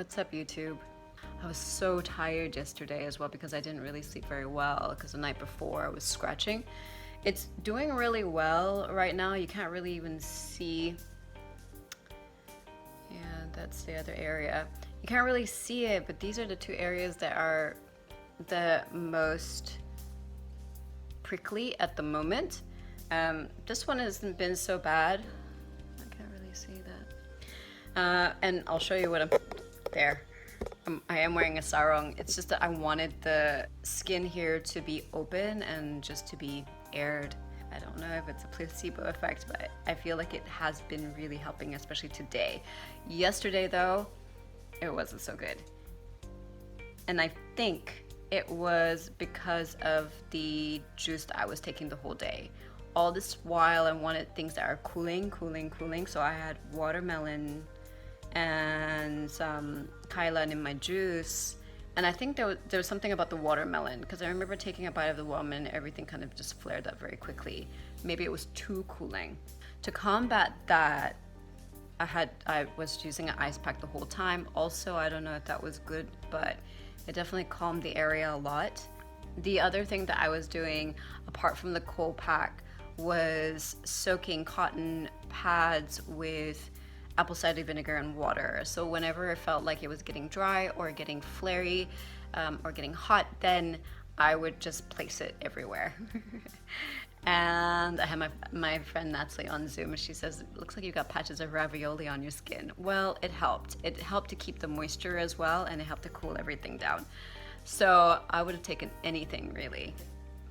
What's up, YouTube? I was so tired yesterday as well because I didn't really sleep very well because the night before I was scratching. It's doing really well right now. You can't really even see. Yeah, that's the other area. You can't really see it, but these are the two areas that are the most prickly at the moment. This one hasn't been so bad. I can't really see that. And I'll show you what I'm there. I am wearing a sarong. It's just that I wanted the skin here to be open and just to be aired. I don't know if it's a placebo effect, but I feel like it has been really helping, especially today. Yesterday though, it wasn't so good. And I think it was because of the juice that I was taking the whole day. All this while I wanted things that are cooling. So I had watermelon and some kailan in my juice, and I think there was something about the watermelon because I remember taking a bite of the watermelon and everything kind of just flared up very quickly. Maybe it was too cooling. To combat that, I was using an ice pack the whole time. Also, I don't know if that was good, but it definitely calmed the area a lot. The other thing that I was doing apart from the cold pack was soaking cotton pads with apple cider vinegar and water. So whenever it felt like it was getting dry or getting flary or getting hot, then I would just place it everywhere. And I had my friend Natalie on Zoom, and she says, it looks like you got patches of ravioli on your skin. Well, it helped. It helped to keep the moisture as well, and it helped to cool everything down. So I would have taken anything really.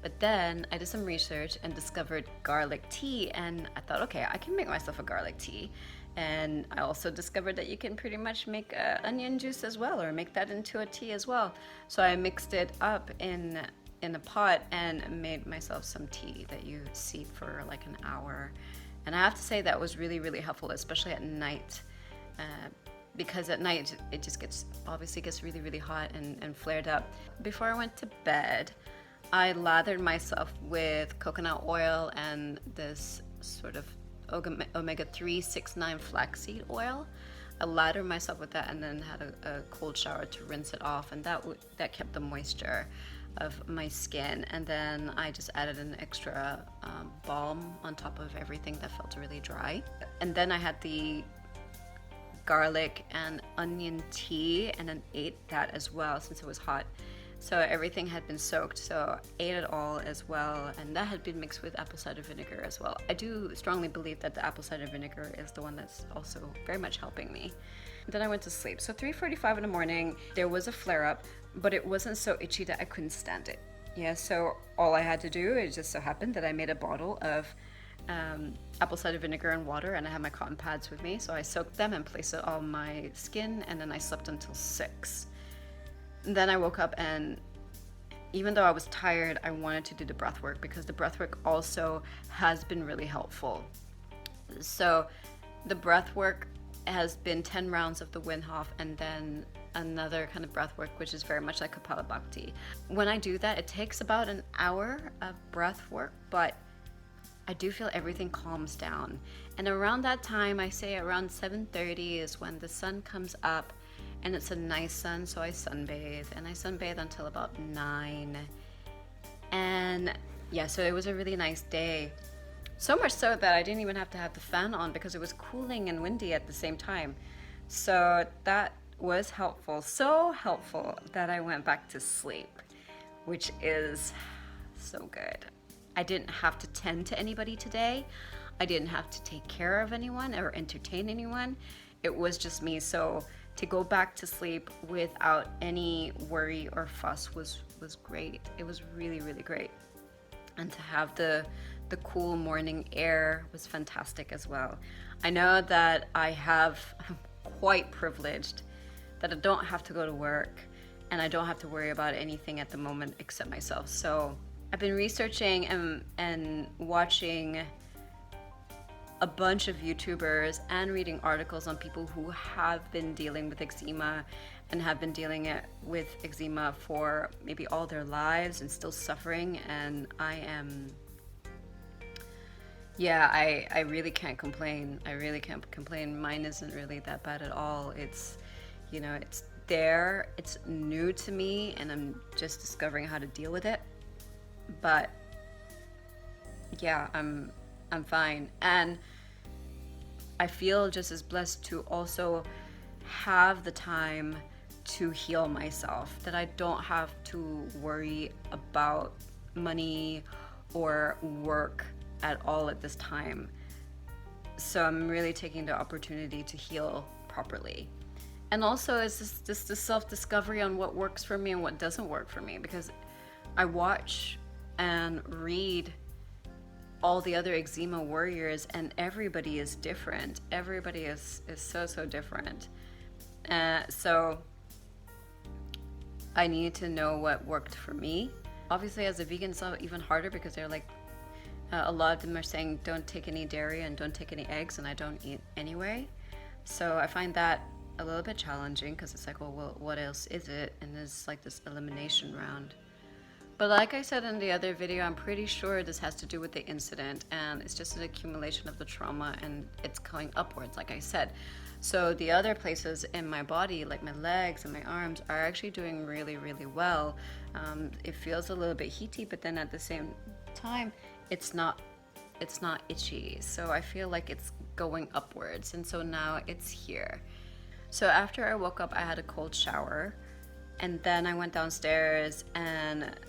But then I did some research and discovered garlic tea, and I thought, okay, I can make myself a garlic tea. And I also discovered that you can pretty much make onion juice as well, or make that into a tea as well. So I mixed it up in a pot and made myself some tea that you steep for like an hour. And I have to say that was really, really helpful, especially at night. Because at night it just obviously gets really, really hot and flared up. Before I went to bed, I lathered myself with coconut oil and this sort of omega-3 6-9 flaxseed oil. I lathered myself with that and then had a cold shower to rinse it off, and that kept the moisture of my skin. And then I just added an extra balm on top of everything that felt really dry. And then I had the garlic and onion tea and then ate that as well since it was hot. So everything had been soaked, so I ate it all as well, and that had been mixed with apple cider vinegar as well. I do strongly believe that the apple cider vinegar is the one that's also very much helping me. Then I went to sleep. So 3:45 in the morning, there was a flare-up, but it wasn't so itchy that I couldn't stand it. Yeah, so all I had to do, it just so happened that I made a bottle of apple cider vinegar and water, and I had my cotton pads with me, so I soaked them and placed it on my skin, and then I slept until 6. Then I woke up, and even though I was tired, I wanted to do the breath work because the breath work also has been really helpful. So the breath work has been 10 rounds of the Wim Hof and then another kind of breath work, which is very much like Kapalabhati. When I do that, it takes about an hour of breath work, but I do feel everything calms down. And around that time, I say around 7:30 is when the sun comes up, and it's a nice sun, so I sunbathe, and I sunbathe until about 9. And yeah, so it was a really nice day. So much so that I didn't even have to have the fan on because it was cooling and windy at the same time. So that was helpful. So helpful that I went back to sleep, which is so good. I didn't have to tend to anybody today. I didn't have to take care of anyone or entertain anyone. It was just me. So to go back to sleep without any worry or fuss was great. It was really, really great. And to have the cool morning air was fantastic as well. I know that I'm quite privileged that I don't have to go to work and I don't have to worry about anything at the moment except myself. So I've been researching and watching a bunch of YouTubers and reading articles on people who have been dealing with eczema and have been dealing with eczema for maybe all their lives and still suffering. And I really can't complain. I really can't complain. Mine isn't really that bad at all. It's, You know, it's there, it's new to me, and I'm just discovering how to deal with it. But yeah, I'm fine. And I feel just as blessed to also have the time to heal myself, that I don't have to worry about money or work at all at this time. So I'm really taking the opportunity to heal properly. And also it's just the self-discovery on what works for me and what doesn't work for me, because I watch and read all the other eczema warriors, and everybody is different. Everybody is so different. So I need to know what worked for me. Obviously, as a vegan, it's even harder because they're like, a lot of them are saying don't take any dairy and don't take any eggs, and I don't eat anyway. So I find that a little bit challenging, because it's like, well, what else is it? And there's like this elimination round. But like I said in the other video, I'm pretty sure this has to do with the incident, and it's just an accumulation of the trauma, and it's going upwards, like I said. So the other places in my body, like my legs and my arms, are actually doing really well. It feels a little bit heaty, but then at the same time, it's not itchy. So I feel like it's going upwards, and so now it's here. So after I woke up, I had a cold shower, and then I went downstairs and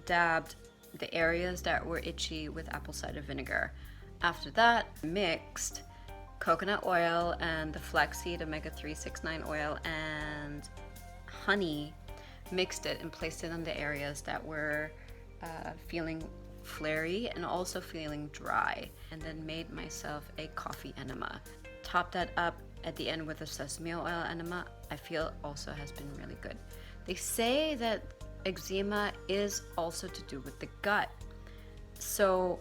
dabbed the areas that were itchy with apple cider vinegar. After that, mixed coconut oil and the flaxseed omega-3 6-9 oil and honey, mixed it and placed it on the areas that were feeling flary and also feeling dry, and then made myself a coffee enema. Topped that up at the end with a sesame oil enema. I feel also has been really good. They say that eczema is also to do with the gut. So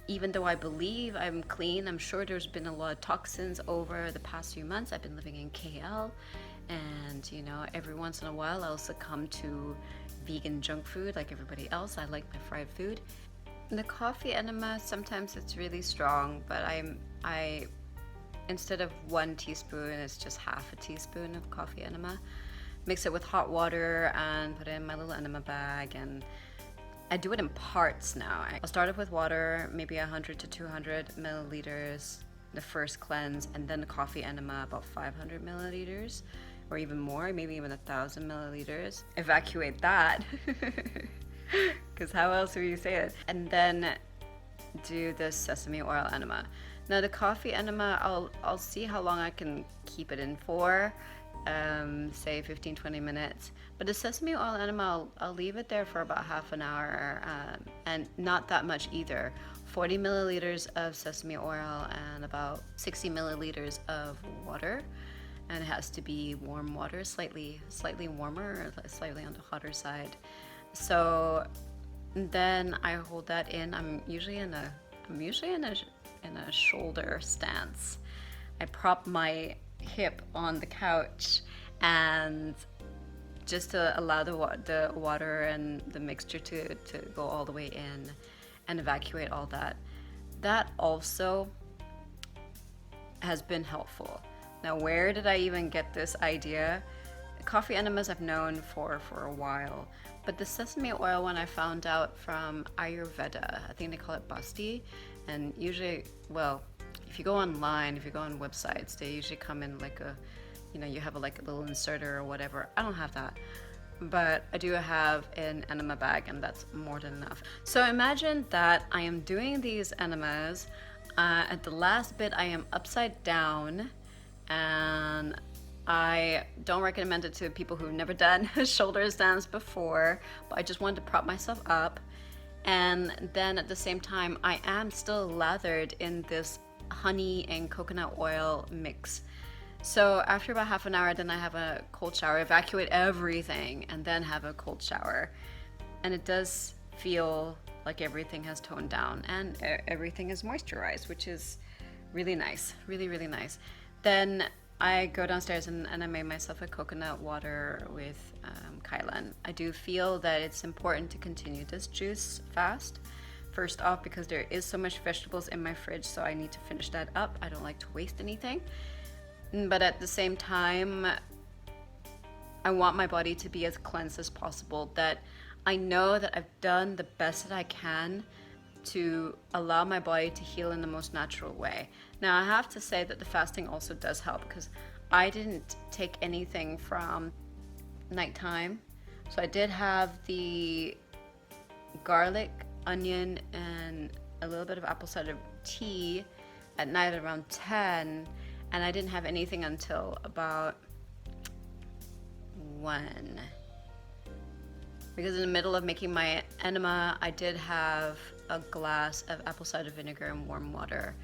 even though I believe I'm clean, I'm sure there's been a lot of toxins over the past few months. I've been living in KL, and you know, every once in a while I'll succumb to vegan junk food like everybody else. I like my fried food. The coffee enema, sometimes it's really strong, but I instead of 1 teaspoon, it's just half a teaspoon of coffee enema. Mix it with hot water and put it in my little enema bag, and I do it in parts now. I'll start off with water, maybe 100 to 200 milliliters, the first cleanse, and then the coffee enema, about 500 milliliters, or even more, maybe even 1,000 milliliters. Evacuate that, because how else would you say it? And then do the sesame oil enema. Now the coffee enema, I'll see how long I can keep it in for. Say 15-20 minutes, but the sesame oil enema, I'll leave it there for about half an hour, and not that much either. 40 milliliters of sesame oil and about 60 milliliters of water, and it has to be warm water, slightly warmer, or slightly on the hotter side. So then I hold that in. I'm usually in a shoulder stance. I prop my hip on the couch, and just to allow the water and the mixture to go all the way in and evacuate all that. That also has been helpful. Now, where did I even get this idea? Coffee enemas I've known for a while, but the sesame oil one I found out from Ayurveda. I think they call it Basti, and usually, well, if you go online, if you go on websites, they usually come in like a, you know, you have like a little inserter or whatever. I don't have that, but I do have an enema bag, and that's more than enough. So imagine that I am doing these enemas. At the last bit, I am upside down, and I don't recommend it to people who've never done shoulder stands before, but I just wanted to prop myself up. And then at the same time, I am still lathered in this honey and coconut oil mix. So after about half an hour, then I have a cold shower, evacuate everything, and then have a cold shower. And it does feel like everything has toned down and everything is moisturized, which is really nice, really nice. Then I go downstairs and I made myself a coconut water with Kylan. I do feel that it's important to continue this juice fast. First off, because there is so much vegetables in my fridge, so I need to finish that up. I don't like to waste anything. But at the same time, I want my body to be as cleansed as possible, that I know that I've done the best that I can to allow my body to heal in the most natural way. Now, I have to say that the fasting also does help, because I didn't take anything from nighttime. So I did have the garlic, onion, and a little bit of apple cider tea at night around 10, and I didn't have anything until about 1. Because in the middle of making my enema, I did have a glass of apple cider vinegar and warm water.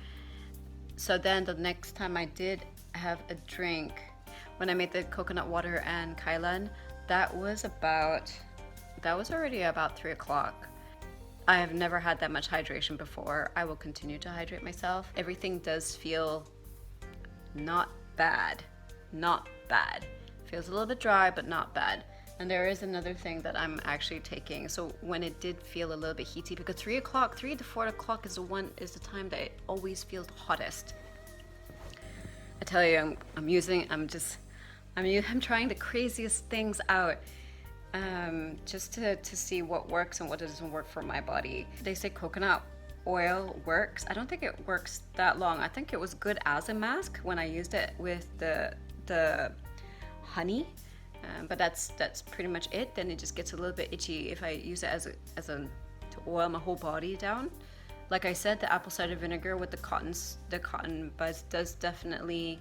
So then the next time I did have a drink, when I made the coconut water and kailan, that was already about 3 o'clock. I have never had that much hydration before. I will continue to hydrate myself. Everything does feel not bad. Not bad. Feels a little bit dry, but not bad. And there is another thing that I'm actually taking. So when it did feel a little bit heaty, because 3 to 4 o'clock is the time that it always feels hottest. I tell you, I'm trying the craziest things out, just to see what works and what doesn't work for my body. They say coconut oil works. I don't think it works that long. I think it was good as a mask when I used it with the honey, but that's pretty much it. Then it just gets a little bit itchy if I use it to oil my whole body down. Like I said, the apple cider vinegar with the cotton buds does definitely,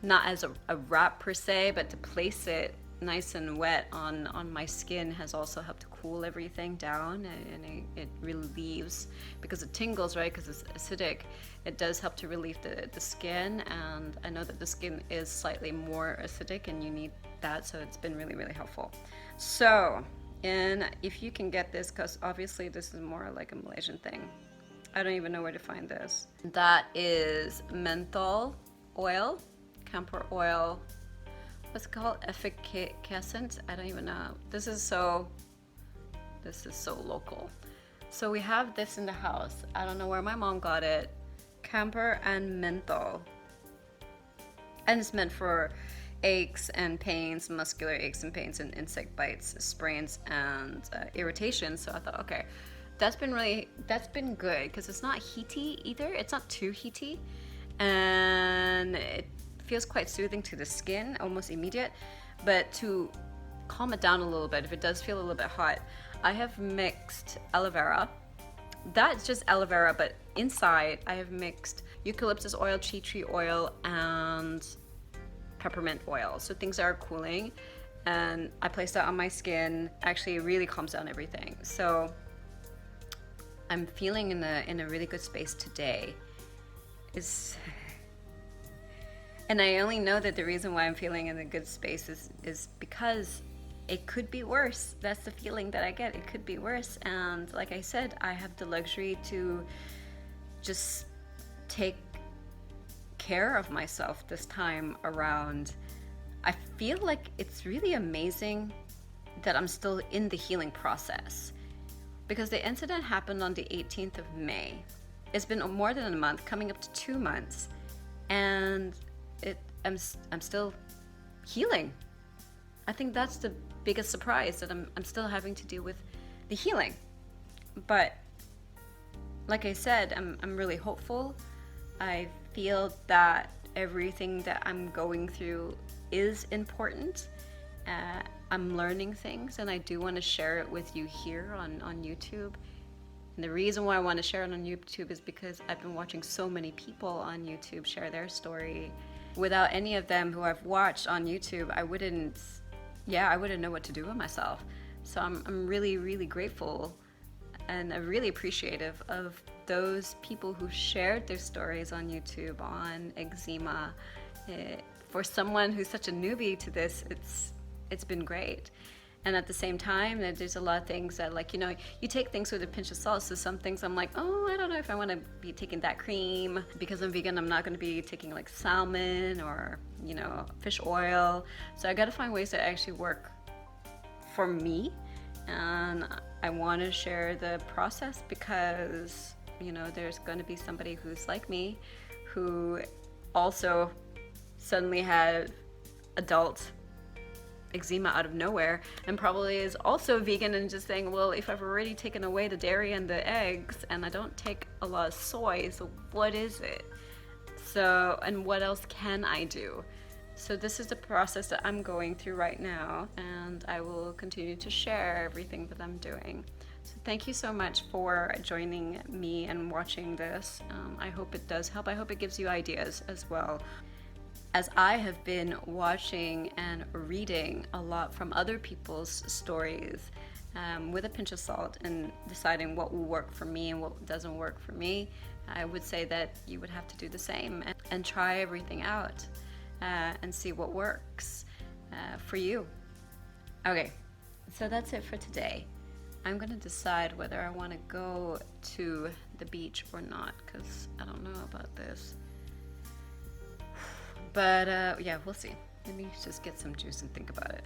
not as a wrap per se, but to place it nice and wet on my skin has also helped to cool everything down, and it relieves, because it tingles, right, because it's acidic. It does help to relieve the skin, and I know that the skin is slightly more acidic and you need that, so it's been really, really helpful. So, and if you can get this, because obviously this is more like a Malaysian thing. I don't even know where to find this. That is menthol oil, camphor oil. What's it called? Efficacent? I don't even know. This is so local. So we have this in the house. I don't know where my mom got it. Camphor and menthol. And it's meant for aches and pains, muscular aches and pains, and insect bites, sprains, and irritation. So I thought, okay, that's been good, because it's not heaty either. It's not too heaty, and it feels quite soothing to the skin, almost immediate. But to calm it down a little bit, if it does feel a little bit hot, I have mixed aloe vera. That's just aloe vera, but inside I have mixed eucalyptus oil, tea tree oil, and peppermint oil. So things that are cooling, and I place that on my skin. Actually, it really calms down everything. So I'm feeling in a really good space today. And I only know that the reason why I'm feeling in a good space is because it could be worse. That's the feeling that I get. It could be worse. And like I said, I have the luxury to just take care of myself this time around. I feel like it's really amazing that I'm still in the healing process, because the incident happened on the 18th of May. It's been more than a month, coming up to 2 months, and I'm still healing. I think that's the biggest surprise, that I'm still having to deal with the healing. But like I said, I'm really hopeful. I feel that everything that I'm going through is important. I'm learning things, and I do want to share it with you here on YouTube. And the reason why I want to share it on YouTube is because I've been watching so many people on YouTube share their story. Without any of them who I've watched on YouTube, I wouldn't know what to do with myself. So I'm really, really grateful, and I'm really appreciative of those people who shared their stories on YouTube on eczema. For someone who's such a newbie to this, it's been great. And at the same time, there's a lot of things that, like, you take things with a pinch of salt. So some things I'm like, oh, I don't know if I want to be taking that cream. Because I'm vegan, I'm not going to be taking like salmon or, fish oil. So I got to find ways that actually work for me. And I want to share the process, because, there's going to be somebody who's like me, who also suddenly had adult eczema out of nowhere, and probably is also vegan and just saying, well, if I've already taken away the dairy and the eggs and I don't take a lot of soy, so what is it? So, and what else can I do? So this is the process that I'm going through right now, and I will continue to share everything that I'm doing. So thank you so much for joining me and watching this. I hope it does help. I hope it gives you ideas as well, as I have been watching and reading a lot from other people's stories, with a pinch of salt, and deciding what will work for me and what doesn't work for me. I would say that you would have to do the same and try everything out, and see what works for you. Okay, so that's it for today. I'm gonna decide whether I want to go to the beach or not, because I don't know about this. But yeah, we'll see. Let me just get some juice and think about it.